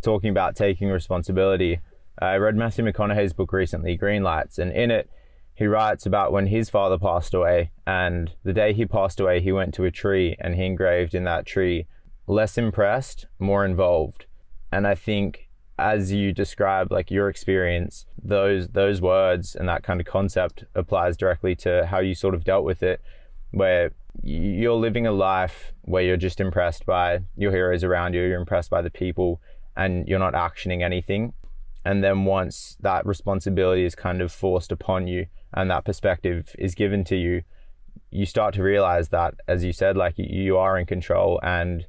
talking about taking responsibility, I read Matthew McConaughey's book recently, Green Lights, and in it, he writes about when his father passed away, and the day he passed away, he went to a tree and he engraved in that tree, less impressed, more involved. And I think as you describe like your experience, those words and that kind of concept applies directly to how you sort of dealt with it, where you're living a life where you're just impressed by your heroes around you, you're impressed by the people, and you're not actioning anything. And then once that responsibility is kind of forced upon you and that perspective is given to you, you start to realize that, as you said, like you are in control, and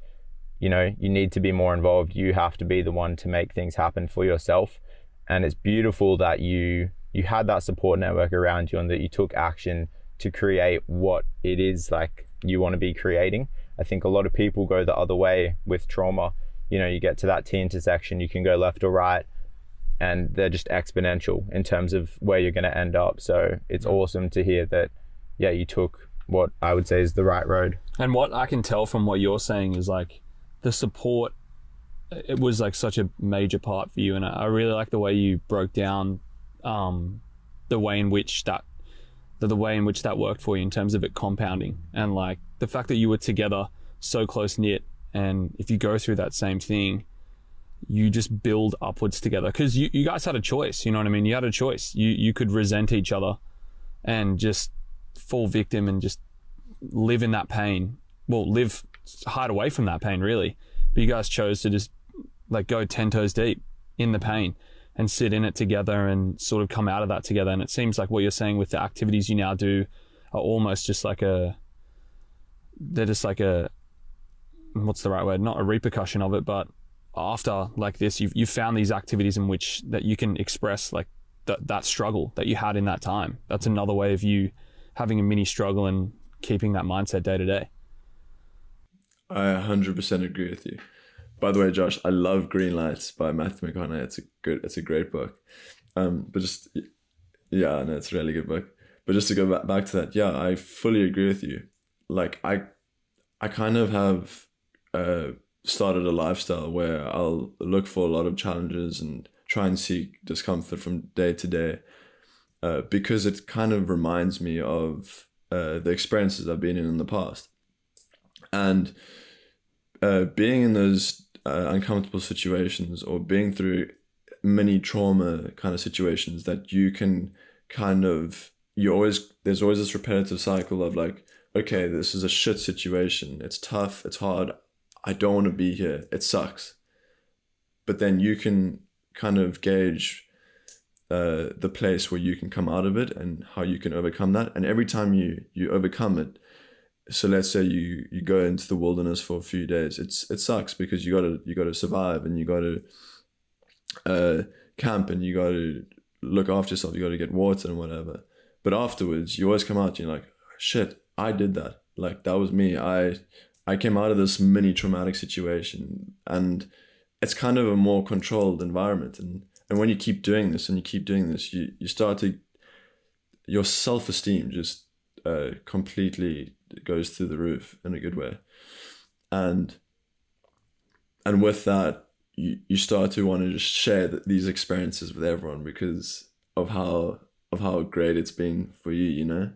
you know, you need to be more involved. You have to be the one to make things happen for yourself. And it's beautiful that you had that support network around you and that you took action to create what it is like you want to be creating. I think a lot of people go the other way with trauma. You know, you get to that T intersection, you can go left or right, and they're just exponential in terms of where you're going to end up. So it's awesome to hear that, yeah, you took what I would say is the right road. And what I can tell from what you're saying is like the support, it was like such a major part for you. And I really like the way you broke down the way in which that worked for you in terms of it compounding, and like the fact that you were together so close knit, and if you go through that same thing, you just build upwards together, because you guys had a choice. You know what I mean? You had a choice. You could resent each other and just fall victim and just live in that pain. Well, hide away from that pain, really. But you guys chose to just like go 10 toes deep in the pain and sit in it together and sort of come out of that together. And it seems like what you're saying with the activities you now do are almost just like they're just like what's the right word? Not a repercussion of it, but after like this, you've found these activities in which that you can express like that struggle that you had in that time. That's another way of you having a mini struggle and keeping that mindset day to day. I 100% agree with you. By the way, Josh, I love Green Lights by Matthew McConaughey. It's a great book. But just, yeah, no, it's a really good book. But just to go back to that, yeah, I fully agree with you. Like I kind of have started a lifestyle where I'll look for a lot of challenges and try and seek discomfort from day to day, because it kind of reminds me of the experiences I've been in the past. And being in those uncomfortable situations, or being through mini trauma kind of situations, that you can kind of, there's always this repetitive cycle of like, okay, this is a shit situation. It's tough. It's hard. I don't want to be here. It sucks. But then you can kind of gauge the place where you can come out of it and how you can overcome that. And every time you overcome it, so let's say you go into the wilderness for a few days, it sucks because you gotta survive, and you gotta camp, and you gotta look after yourself, you gotta get water and whatever. But afterwards, you always come out and you're like, shit, I did that. Like, that was me. I came out of this mini traumatic situation, and it's kind of a more controlled environment. And when you keep doing this and you keep doing this, you start to, your self-esteem just completely goes through the roof in a good way. And with that, you start to want to just share these experiences with everyone because of how great it's been for you, you know?